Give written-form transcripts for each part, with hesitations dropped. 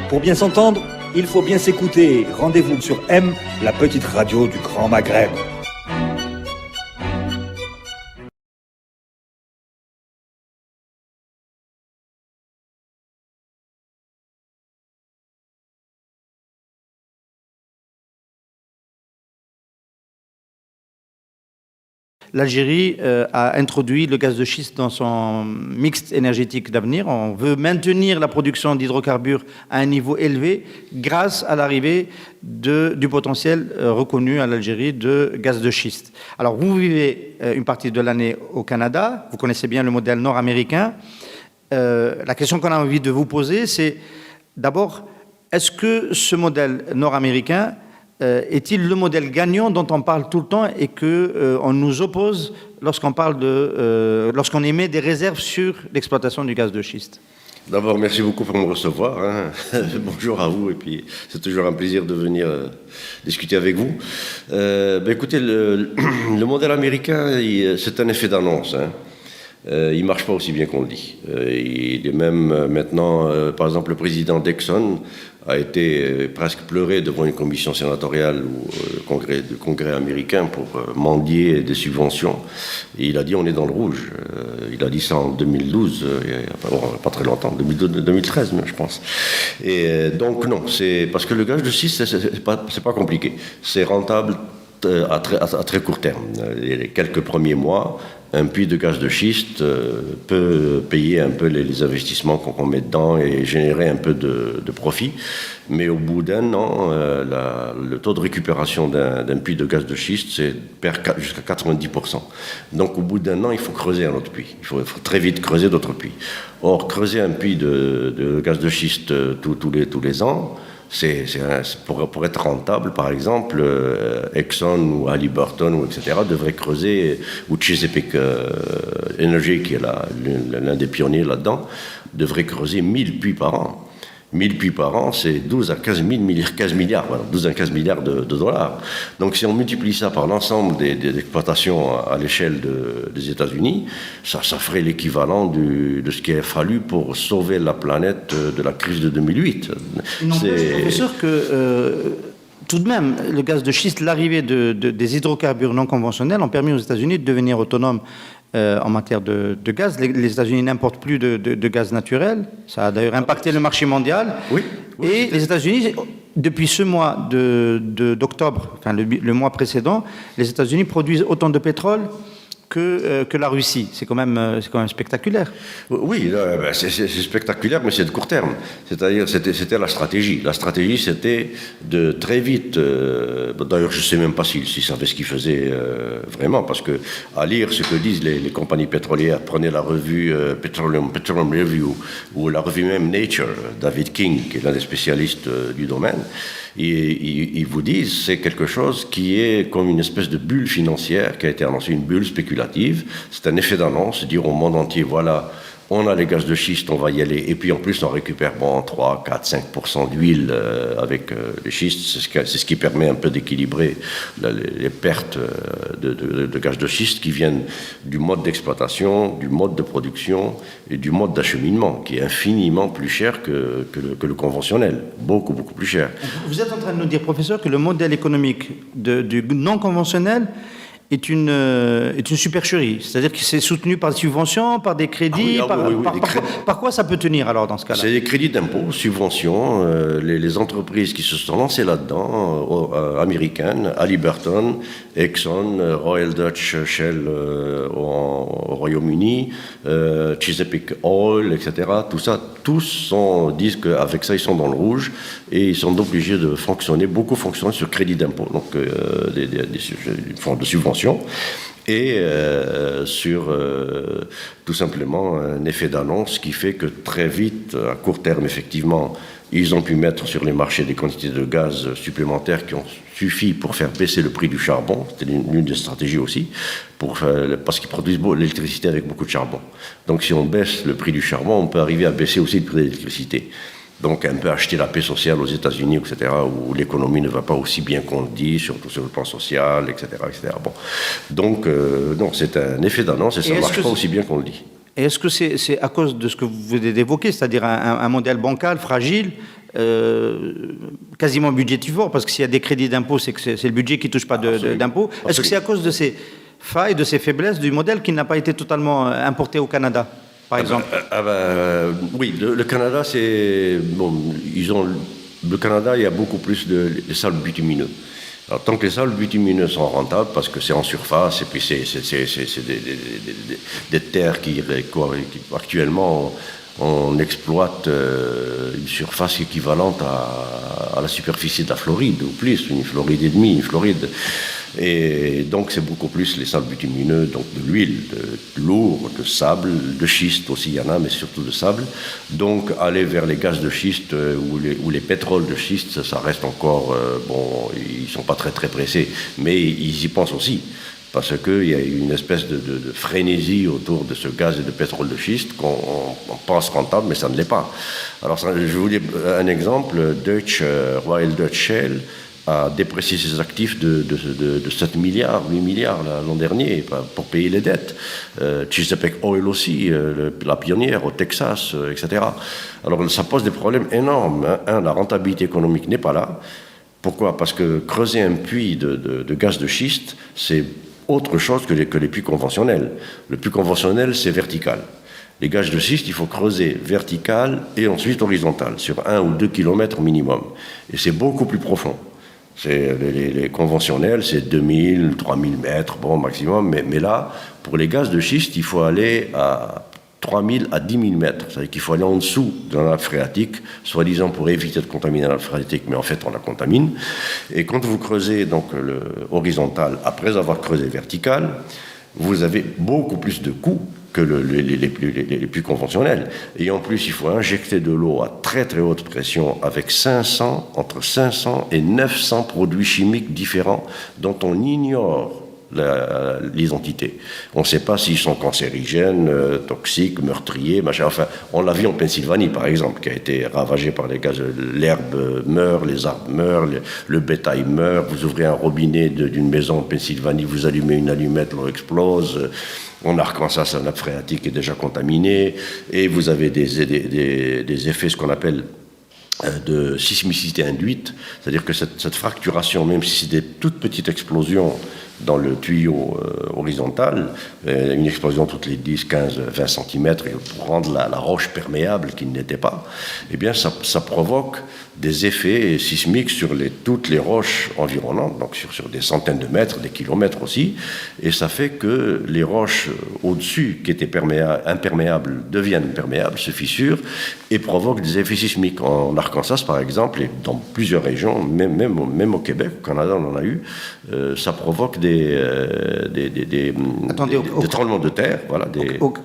Pour bien s'entendre, il faut bien s'écouter. Rendez-vous sur M, la petite radio du Grand Maghreb. L'Algérie a introduit le gaz de schiste dans son mix énergétique d'avenir. On veut maintenir la production d'hydrocarbures à un niveau élevé grâce à l'arrivée du potentiel reconnu à l'Algérie de gaz de schiste. Alors, vous vivez une partie de l'année au Canada, vous connaissez bien le modèle nord-américain. La question qu'on a envie de vous poser, c'est d'abord, est-ce que ce modèle nord-américain est-il le modèle gagnant dont on parle tout le temps et qu'on nous oppose lorsqu'on lorsqu'on émet des réserves sur l'exploitation du gaz de schiste? D'abord, merci beaucoup pour me recevoir. Bonjour à vous, et puis c'est toujours un plaisir de venir discuter avec vous. Écoutez, le modèle américain, c'est un effet d'annonce. Il ne marche pas aussi bien qu'on le dit. Il est même maintenant, par exemple, le président Exxon a été presque pleuré devant une commission sénatoriale ou congrès américain pour mendier des subventions. Et il a dit on est dans le rouge. Il a dit ça en 2012, pas très longtemps, 2013 même, je pense. Et donc non, c'est parce que le gaz de schiste, c'est pas compliqué. C'est rentable à très court terme. Les quelques premiers mois, un puits de gaz de schiste peut payer un peu les investissements qu'on met dedans et générer un peu de profit. Mais au bout d'un an, le taux de récupération d'un puits de gaz de schiste perd jusqu'à 90%. Donc au bout d'un an, il faut creuser un autre puits. Il faut très vite creuser d'autres puits. Or, creuser un puits de gaz de schiste tous les ans, pour être rentable, par exemple, Exxon ou Halliburton, etc., devraient creuser, ou Chesapeake Energy, qui est l'un des pionniers là-dedans, devrait creuser 1000 puits par an. 1000 puits par an, c'est 12 à 15 milliards, voilà, 12 à 15 milliards de dollars. Donc si on multiplie ça par l'ensemble des exploitations à l'échelle des États-Unis, ça ferait l'équivalent de ce qu'il a fallu pour sauver la planète de la crise de 2008. Il n'empêche, professeur, que tout de même, le gaz de schiste, l'arrivée des hydrocarbures non conventionnels ont permis aux États-Unis de devenir autonomes en matière de gaz. Les États-Unis n'importent plus de gaz naturel. Ça a d'ailleurs impacté le marché mondial. Oui. Et les États-Unis, depuis ce mois d'octobre, enfin le mois précédent, les États-Unis produisent autant de pétrole que la Russie. C'est quand même spectaculaire. Oui, c'est spectaculaire, mais c'est de court terme. C'est-à-dire, c'était la stratégie. La stratégie, c'était de très vite... D'ailleurs, je ne sais même pas s'ils savaient ce qu'ils faisaient vraiment, parce que à lire ce que disent les compagnies pétrolières, prenez la revue Petroleum Review, ou la revue même Nature, David King, qui est l'un des spécialistes du domaine, ils vous disent c'est quelque chose qui est comme une espèce de bulle financière qui a été annoncée, une bulle spéculative. C'est un effet d'annonce, dire au monde entier, voilà, on a les gaz de schiste, on va y aller. Et puis en plus, on récupère 3, 4, 5% d'huile avec les schistes. C'est ce qui permet un peu d'équilibrer les pertes de gaz de schiste qui viennent du mode d'exploitation, du mode de production et du mode d'acheminement, qui est infiniment plus cher que le conventionnel. Beaucoup, beaucoup plus cher. Vous êtes en train de nous dire, professeur, que le modèle économique du non conventionnel est une supercherie, c'est-à-dire que c'est soutenu par des subventions, par des crédits, par quoi ça peut tenir alors dans ce cas-là? C'est des crédits d'impôt, subventions, les entreprises qui se sont lancées là-dedans, américaines, Halliburton, Exxon, Royal Dutch Shell au Royaume-Uni, Chesapeake Oil, etc. Tout ça, tous disent qu'avec ça ils sont dans le rouge et ils sont obligés de fonctionner, beaucoup fonctionnent sur crédit d'impôt, donc des fonds de subventions. Et sur tout simplement un effet d'annonce qui fait que très vite, à court terme effectivement, ils ont pu mettre sur les marchés des quantités de gaz supplémentaires qui ont suffi pour faire baisser le prix du charbon. C'était l'une des stratégies aussi, parce qu'ils produisent l'électricité avec beaucoup de charbon. Donc si on baisse le prix du charbon, on peut arriver à baisser aussi le prix de l'électricité. Donc un peu acheter la paix sociale aux États-Unis, etc., où l'économie ne va pas aussi bien qu'on le dit, surtout sur le plan social, etc., etc. Bon. Donc, non, c'est un effet d'annonce et ça ne marche pas aussi bien qu'on le dit. Et est-ce que c'est à cause de ce que vous venez d'évoquer, c'est-à-dire un modèle bancal, fragile, quasiment budgétivore, parce que s'il y a des crédits d'impôt, c'est que c'est le budget qui ne touche pas d'impôt. Est-ce que c'est à cause de ces failles, de ces faiblesses du modèle qui n'a pas été totalement importé au Canada, par exemple? Oui, le Canada, c'est... Bon, le Canada, il y a beaucoup plus de sables bitumineux. Alors, tant que les sables bitumineux sont rentables, parce que c'est en surface, et puis c'est des terres qui actuellement, on exploite une surface équivalente à la superficie de la Floride, ou plus, une Floride et demie, une Floride. Et donc, c'est beaucoup plus les sables bitumineux, donc de l'huile, de lourd, de sable, de schiste aussi, il y en a, mais surtout de sable. Donc, aller vers les gaz de schiste ou les pétroles de schiste, ça reste encore, bon, ils ne sont pas très pressés, mais ils y pensent aussi. Parce qu'il y a une espèce de frénésie autour de ce gaz et de pétrole de schiste qu'on pense rentable, mais ça ne l'est pas. Alors, je vais vous dire un exemple. Royal Dutch Shell a déprécié ses actifs de 7 milliards, 8 milliards l'an dernier pour payer les dettes. Chesapeake Oil aussi, la pionnière au Texas, etc. Alors, ça pose des problèmes énormes. Hein. La rentabilité économique n'est pas là. Pourquoi? Parce que creuser un puits de gaz de schiste, c'est autre chose que les puits conventionnels. Le puits conventionnel, c'est vertical. Les gages de schiste, il faut creuser vertical et ensuite horizontal, sur 1 ou 2 kilomètres minimum. Et c'est beaucoup plus profond. Les conventionnels, c'est 2000, 3000 mètres, bon, maximum. Mais là, pour les gaz de schiste, il faut aller à 3000 à 10 000 mètres. C'est-à-dire qu'il faut aller en dessous de la nappe phréatique, soi-disant pour éviter de contaminer la nappe phréatique, mais en fait, on la contamine. Et quand vous creusez donc le horizontal, après avoir creusé vertical, vous avez beaucoup plus de coûts que les puits conventionnels. Et en plus, il faut injecter de l'eau à très haute pression avec entre 500 et 900 produits chimiques différents dont on ignore l'identité. On ne sait pas s'ils sont cancérigènes, toxiques, meurtriers, machin. Enfin, on l'a vu en Pennsylvanie, par exemple, qui a été ravagée par les gaz. L'herbe meurt, les arbres meurent, le bétail meurt. Vous ouvrez un robinet d'une maison en Pennsylvanie, vous allumez une allumette, l'eau explose. En Arkansas, la nappe phréatique est déjà contaminée. Et vous avez des effets, ce qu'on appelle de sismicité induite, c'est-à-dire que cette fracturation, même si c'est des toutes petites explosions dans le tuyau horizontal, une explosion toutes les 10, 15, 20 cm pour rendre la roche perméable qui ne l'était pas, eh bien ça provoque des effets sismiques sur toutes les roches environnantes, donc sur des centaines de mètres, des kilomètres aussi, et ça fait que les roches au-dessus, qui étaient imperméables, deviennent perméables, se fissurent, et provoquent des effets sismiques. En Arkansas, par exemple, et dans plusieurs régions, même au Québec, au Canada, on en a eu, ça provoque des tremblements de terre. Voilà,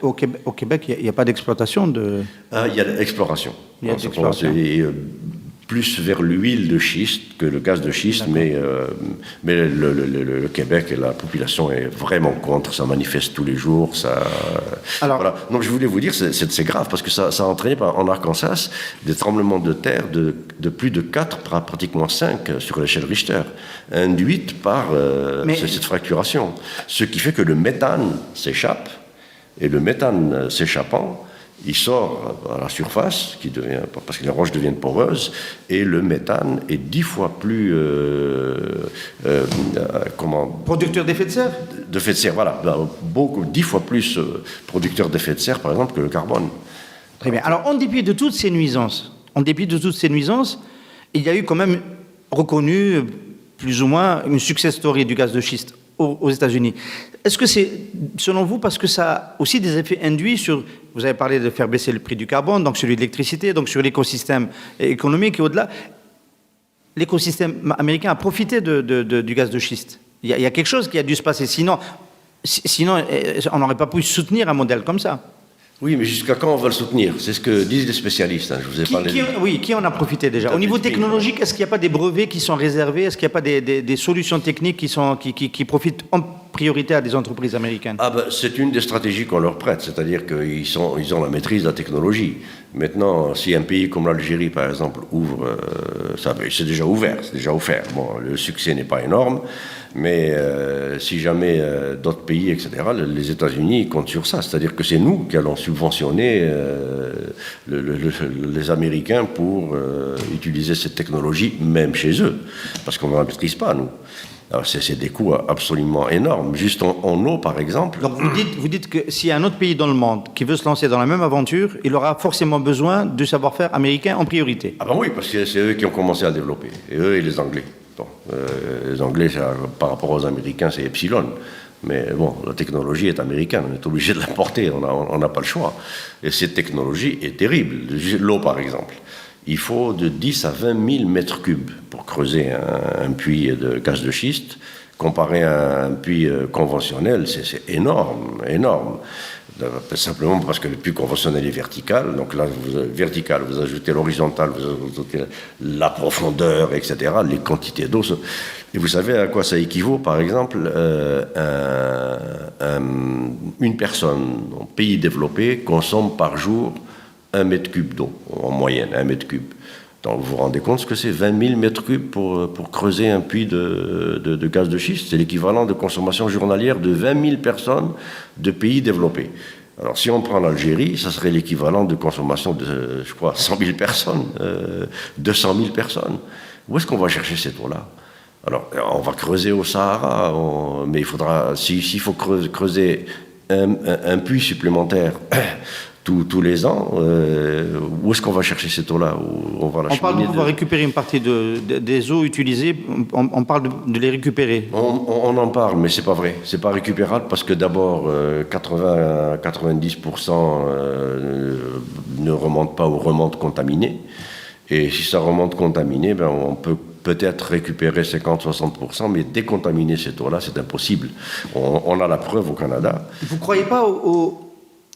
au Québec, il n'y a pas d'exploitation de... Il y a l'exploration. Il y a l'exploration. Plus vers l'huile de schiste que le gaz de schiste, mais le Québec et la population est vraiment contre, ça manifeste tous les jours. Alors, voilà. Donc je voulais vous dire, c'est grave, parce que ça a entraîné en Arkansas des tremblements de terre de plus de 4, pratiquement 5 sur l'échelle Richter, induites par cette fracturation. Ce qui fait que le méthane s'échappe, et le méthane s'échappant, il sort à la surface, parce que les roches deviennent poreuses, et le méthane est 10 fois plus... producteur d'effet de serre. D'effet de serre, voilà. 10 fois plus producteur d'effet de serre, par exemple, que le carbone. Très bien. Alors, en dépit de toutes ces nuisances, il y a eu quand même reconnu, plus ou moins, une success story du gaz de schiste aux États-Unis. Est-ce que c'est, selon vous, parce que ça a aussi des effets induits sur, vous avez parlé de faire baisser le prix du carbone, donc sur l'électricité, donc sur l'écosystème économique et au-delà, l'écosystème américain a profité du gaz de schiste. Il y a quelque chose qui a dû se passer, sinon on n'aurait pas pu soutenir un modèle comme ça. Oui, mais jusqu'à quand on va le soutenir? C'est ce que disent les spécialistes. Je vous ai parlé. Qui en a profité déjà? Au niveau technologique, est-ce qu'il n'y a pas des brevets qui sont réservés? Est-ce qu'il n'y a pas des solutions techniques qui profitent priorité à des entreprises américaines? C'est une des stratégies qu'on leur prête, c'est-à-dire qu'ils ont la maîtrise de la technologie. Maintenant, si un pays comme l'Algérie, par exemple, ouvre, c'est déjà ouvert, c'est déjà offert. Bon, le succès n'est pas énorme, mais si jamais d'autres pays, etc., les États-Unis comptent sur ça. C'est-à-dire que c'est nous qui allons subventionner les Américains pour utiliser cette technologie, même chez eux, parce qu'on ne la maîtrise pas, nous. Alors c'est des coûts absolument énormes. Juste en eau, par exemple. Donc vous dites que s'il y a un autre pays dans le monde qui veut se lancer dans la même aventure, il aura forcément besoin du savoir-faire américain en priorité. Ah ben oui, parce que c'est eux qui ont commencé à développer. Et eux et les Anglais. Bon, les Anglais, par rapport aux Américains, c'est epsilon. Mais bon, la technologie est américaine, on est obligé de la porter, on n'a pas le choix. Et cette technologie est terrible. L'eau, par exemple. Il faut de 10 à 20 000 mètres cubes pour creuser un puits de gaz de schiste. Comparé à un puits conventionnel, c'est énorme, énorme. Simplement parce que le puits conventionnel est vertical. Donc là, vous ajoutez l'horizontal, vous ajoutez la profondeur, etc., les quantités d'eau. Et vous savez à quoi ça équivaut? Par exemple, une personne en pays développé consomme par jour 1 mètre cube d'eau, en moyenne, 1 mètre cube. Donc vous vous rendez compte ce que c'est 20 000 mètres cubes pour creuser un puits de gaz de schiste? C'est l'équivalent de consommation journalière de 20 000 personnes de pays développés. Alors si on prend l'Algérie, ça serait l'équivalent de consommation de, je crois, 100 000 personnes, 200 000 personnes. Où est-ce qu'on va chercher cette eau-là? Alors on va creuser au Sahara, mais il faudra, s'il faut creuser un puits supplémentaire tous les ans, où est-ce qu'on va chercher cette eau-là? On parle de pouvoir récupérer une partie des eaux utilisées, on parle de les récupérer. On en parle, mais c'est pas vrai. C'est pas récupérable parce que d'abord, 80 à 90% ne remontent pas ou remontent contaminés. Et si ça remonte contaminé, on peut peut-être récupérer 50-60%, mais décontaminer cette eau-là, c'est impossible. On a la preuve au Canada. Vous ne croyez pas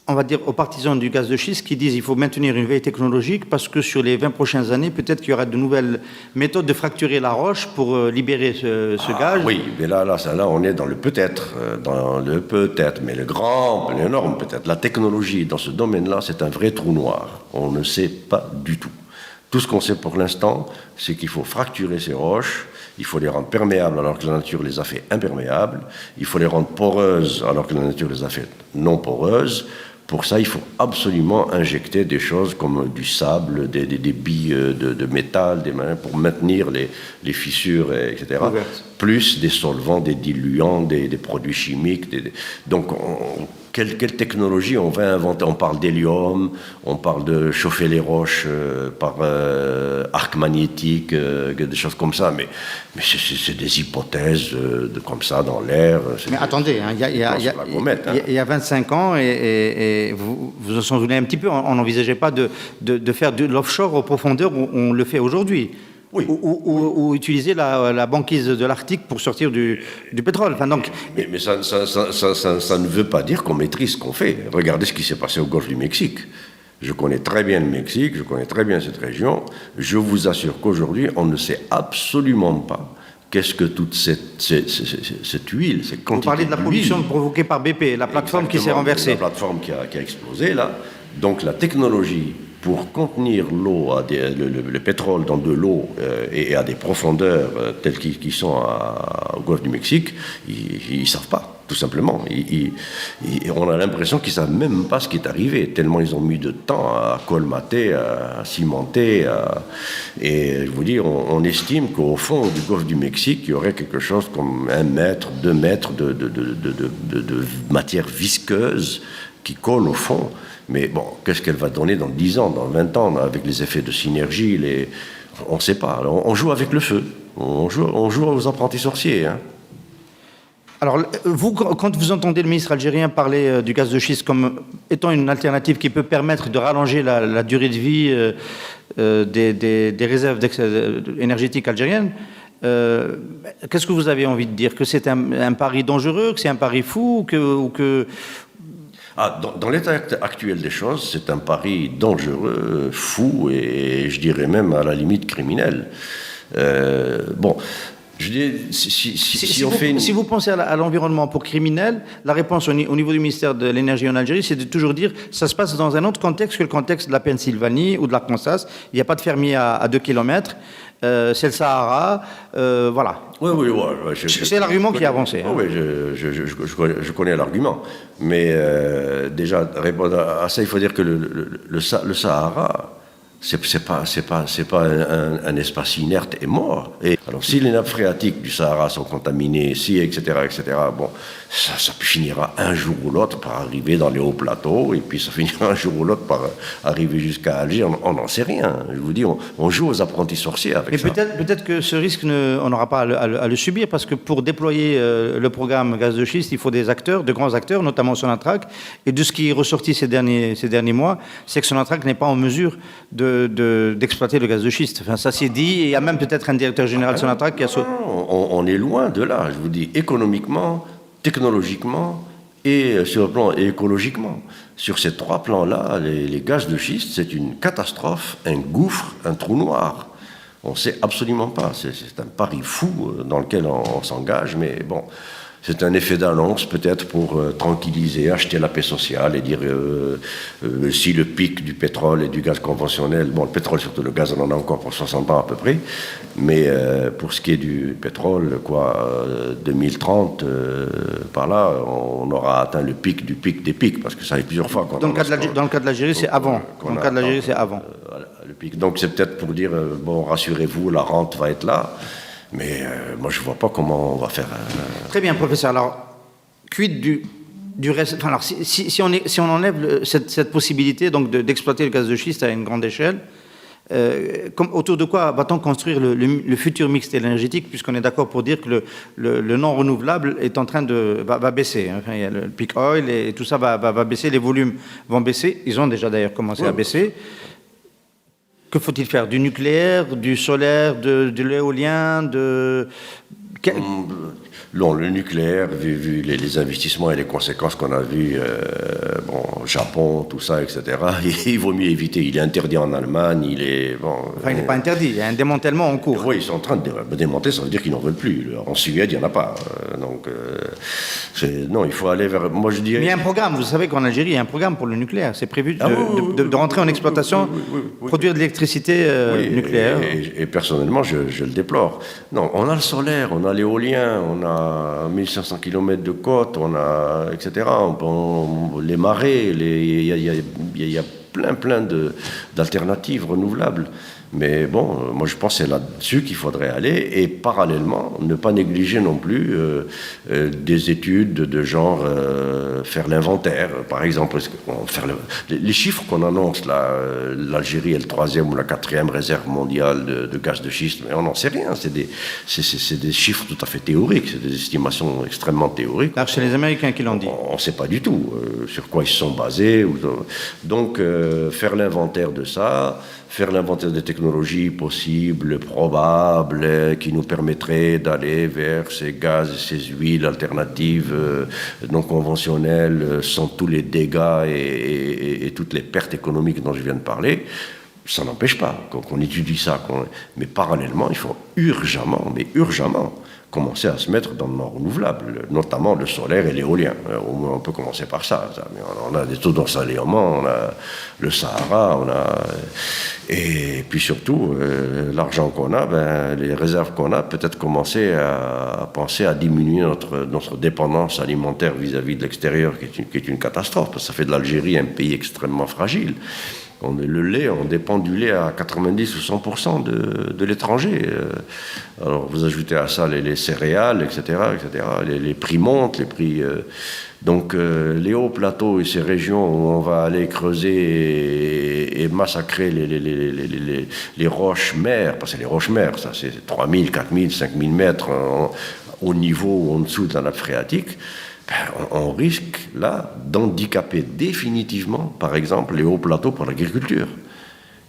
on va dire aux partisans du gaz de schiste qui disent qu'il faut maintenir une veille technologique parce que sur les 20 prochaines années, peut-être qu'il y aura de nouvelles méthodes de fracturer la roche pour libérer ce gaz? Oui, mais là, on est dans le peut-être, mais le grand, l'énorme peut-être. La technologie dans ce domaine-là, c'est un vrai trou noir. On ne sait pas du tout. Tout ce qu'on sait pour l'instant, c'est qu'il faut fracturer ces roches, il faut les rendre perméables alors que la nature les a fait imperméables, il faut les rendre poreuses alors que la nature les a fait non poreuses. Pour ça, il faut absolument injecter des choses comme du sable, des billes de métal, pour maintenir les fissures, etc. Plus des solvants, des diluants, des produits chimiques. Donc, quelle technologie on va inventer? On parle d'hélium, on parle de chauffer les roches par arc magnétique, des choses comme ça, mais c'est des hypothèses comme ça dans l'air. Mais attendez, il y a 25 ans, et vous vous en souvenez un petit peu, on n'envisageait pas de faire de l'offshore aux profondeurs où on le fait aujourd'hui. Oui. Ou utiliser la banquise de l'Arctique pour sortir du pétrole. Enfin, donc... mais ça ne veut pas dire qu'on maîtrise ce qu'on fait. Regardez ce qui s'est passé au golfe du Mexique. Je connais très bien le Mexique, je connais très bien cette région. Je vous assure qu'aujourd'hui, on ne sait absolument pas qu'est-ce que toute cette huile, cette quantité. Vous parlez de la pollution provoquée par BP, la plateforme qui s'est renversée. La plateforme qui a explosé, là. Donc la technologie pour contenir l'eau, le pétrole dans de l'eau et à des profondeurs telles qu'ils sont au golfe du Mexique, ils ne savent pas, tout simplement. On a l'impression qu'ils ne savent même pas ce qui est arrivé, tellement ils ont mis de temps à colmater, à cimenter. Et je vous dis, on estime qu'au fond du golfe du Mexique, il y aurait quelque chose comme 1 mètre, 2 mètres de matière visqueuse qui colle au fond. Mais bon, qu'est-ce qu'elle va donner dans 10 ans, dans 20 ans, avec les effets de synergie, on ne sait pas. On joue avec le feu. On joue aux apprentis sorciers. Hein. Alors, vous, quand vous entendez le ministre algérien parler du gaz de schiste comme étant une alternative qui peut permettre de rallonger la durée de vie des réserves énergétiques algériennes, qu'est-ce que vous avez envie de dire? Que c'est un pari dangereux, que c'est un pari fou, ou que... Dans l'état actuel des choses, c'est un pari dangereux, fou et je dirais même à la limite criminel. Je dis, si vous pensez à l'environnement pour criminels, la réponse au niveau du ministère de l'Énergie en Algérie, c'est de toujours dire ça se passe dans un autre contexte que le contexte de la Pennsylvanie ou de l'Arkansas. Il n'y a pas de fermier à 2 kilomètres. C'est le Sahara, voilà. Oui, c'est l'argument qui est avancé. Hein. Oui, je connais l'argument. Mais déjà, répondre à ça, il faut dire que le Sahara, c'est pas un espace inerte et mort. Et alors, si les nappes phréatiques du Sahara sont contaminées, etc., bon, ça finira un jour ou l'autre par arriver dans les hauts plateaux, et puis ça finira un jour ou l'autre par arriver jusqu'à Alger. On n'en sait rien. Je vous dis, on joue aux apprentis sorciers avec ça. Et peut-être que ce risque, on n'aura pas à le subir, parce que pour déployer le programme gaz de schiste, il faut des acteurs, de grands acteurs, notamment Sonatrach. Et de ce qui est ressorti ces derniers mois, c'est que Sonatrach n'est pas en mesure d'exploiter le gaz de schiste. Enfin, ça s'est dit, et il y a même peut-être un directeur général de Sonatrach qui a sauté. On est loin de là, je vous dis, économiquement, technologiquement et sur le plan écologiquement. Sur ces 3 plans-là, les gaz de schiste, c'est une catastrophe, un gouffre, un trou noir. On ne sait absolument pas. C'est un pari fou dans lequel on s'engage, mais bon, c'est un effet d'annonce peut-être pour tranquilliser, acheter la paix sociale et dire si le pic du pétrole et du gaz conventionnel, bon, le pétrole, surtout le gaz, on en a encore pour 60 ans à peu près, mais pour ce qui est du pétrole, 2030, par là, on aura atteint le pic du pic des pics, parce que ça arrive plusieurs fois. Dans le cas de l'Algérie, c'est avant. Dans le cas de l'Algérie, c'est avant. Le pic. Donc c'est peut-être pour dire, bon, rassurez-vous, la rente va être là. Mais moi, je ne vois pas comment on va faire. Très bien, professeur. Alors, quid du reste. Enfin, alors, si on enlève cette possibilité donc d'exploiter le gaz de schiste à une grande échelle, autour de quoi va-t-on construire le futur mix énergétique, puisqu'on est d'accord pour dire que le non renouvelable est en train va baisser. Enfin, il y a le peak oil et tout ça va baisser, les volumes vont baisser. Ils ont déjà d'ailleurs commencé à baisser. Que faut-il faire? Du nucléaire, du solaire, de l'éolien, Non, le nucléaire, vu les investissements et les conséquences qu'on a vus au Japon, tout ça, etc., il vaut mieux éviter. Il est interdit en Allemagne, il est... Bon, enfin, il n'est pas interdit, il y a un démantèlement en cours. Oui, ils sont en train de démonter, ça veut dire qu'ils n'en veulent plus. En Suède, il n'y en a pas. Non, il faut aller vers... Moi, je dirais... Mais il y a un programme, vous savez qu'en Algérie, il y a un programme pour le nucléaire. C'est prévu de rentrer en exploitation, produire de l'électricité nucléaire. Et personnellement, je le déplore. Non, on a le solaire, on a l'éolien, on a 1500 km de côte, on a, etc. Les marais, il y a plein d'alternatives renouvelables. Mais bon, moi je pense que c'est là-dessus qu'il faudrait aller, et parallèlement, ne pas négliger non plus des études de genre faire l'inventaire, par exemple, les chiffres qu'on annonce là, l'Algérie est le 3e ou la 4e réserve mondiale de gaz de schiste, mais on n'en sait rien, c'est des chiffres tout à fait théoriques, c'est des estimations extrêmement théoriques. Alors c'est les Américains qui l'ont dit. On ne sait pas du tout sur quoi ils se sont basés. Donc faire l'inventaire de ça, faire l'inventaire des technologies possibles, probables, qui nous permettraient d'aller vers ces gaz et ces huiles alternatives non conventionnelles, sans tous les dégâts et toutes les pertes économiques dont je viens de parler. Ça n'empêche pas qu'on étudie ça. Mais parallèlement, il faut urgemment commencer à se mettre dans le non renouvelable, notamment le solaire et l'éolien. Au moins, on peut commencer par ça. Mais on a des taux d'ensoleillement, on a le Sahara, et puis surtout, l'argent qu'on a, les réserves qu'on a, peut-être commencer à penser à diminuer notre dépendance alimentaire vis-à-vis de l'extérieur, qui est une catastrophe, parce que ça fait de l'Algérie un pays extrêmement fragile. Le lait, on dépend du lait à 90 ou 100% de l'étranger. Alors vous ajoutez à ça les céréales, etc., les prix montent, les prix... Donc les hauts plateaux et ces régions où on va aller creuser et massacrer les roches-mères, parce que les roches-mères, ça c'est 3000, 4000, 5000 mètres au niveau ou en dessous de la nappe phréatique, on risque là d'handicaper définitivement, par exemple, les hauts plateaux pour l'agriculture.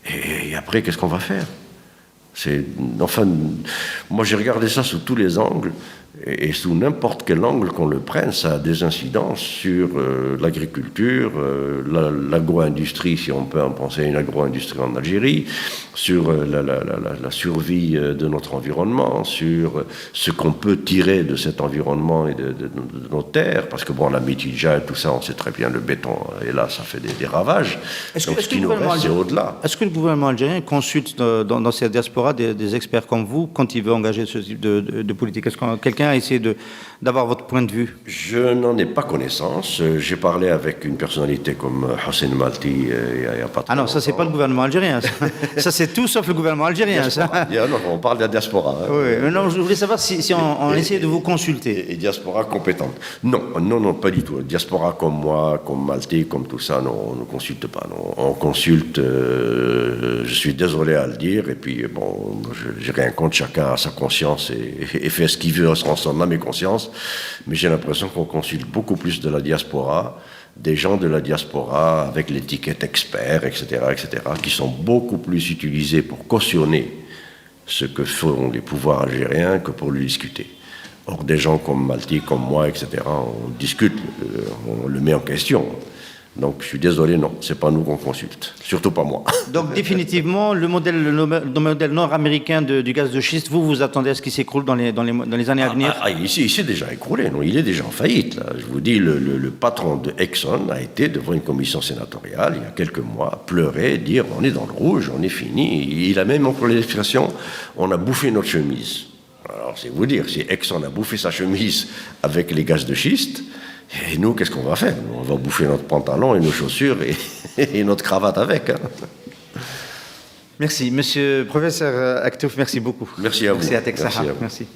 Et après, qu'est-ce qu'on va faire? Moi j'ai regardé ça sous tous les angles, Et sous n'importe quel angle qu'on le prenne, ça a des incidences sur l'agriculture, l'agro-industrie, si on peut en penser à une agro-industrie en Algérie, sur la survie de notre environnement, sur ce qu'on peut tirer de cet environnement et de nos terres, parce que bon, la mitidja et tout ça, on sait très bien, le béton, et là, ça fait des ravages. Donc ce qui nous reste, c'est au-delà. Est-ce que le gouvernement algérien consulte dans cette diaspora des experts comme vous quand il veut engager ce type de politique? Est-ce que quelqu'un a essayé d'avoir votre point de vue? Je n'en ai pas connaissance. J'ai parlé avec une personnalité comme Hossein Malti il n'y a pas très Ah non, ça c'est pas le gouvernement algérien. Ça c'est tout sauf le gouvernement algérien. Ça. Non, on parle de la diaspora. Hein. Oui, non, je voulais savoir si on essayait de vous consulter. Et diaspora compétente. Non, pas du tout. Diaspora comme moi, comme Malti, comme tout ça, non, on ne consulte pas. Non. On consulte, je suis désolé à le dire, et puis bon, j'ai rien contre, chacun a sa conscience et fait ce qu'il veut en son âme et conscience, mais j'ai l'impression qu'on consulte beaucoup plus de la diaspora, des gens de la diaspora avec l'étiquette expert, etc., qui sont beaucoup plus utilisés pour cautionner ce que font les pouvoirs algériens que pour le discuter. Or, des gens comme Malti, comme moi, etc., on discute, on le met en question. Donc, je suis désolé, non, c'est pas nous qu'on consulte, surtout pas moi. Donc, définitivement, le modèle nord-américain du gaz de schiste, vous attendez à ce qu'il s'écroule dans les années à venir? Il s'est déjà écroulé, non, il est déjà en faillite. Là. Je vous dis, le patron de Exxon a été devant une commission sénatoriale il y a quelques mois, pleurer, dire on est dans le rouge, on est fini. Il a même employé l'expression on a bouffé notre chemise. Alors, c'est vous dire, si Exxon a bouffé sa chemise avec les gaz de schiste, et nous, qu'est-ce qu'on va faire? On va bouffer notre pantalon et nos chaussures et notre cravate avec. Hein. Merci. Monsieur professeur Aktouf, merci beaucoup. Merci à vous. Merci à Tech Sahara. Merci. Merci.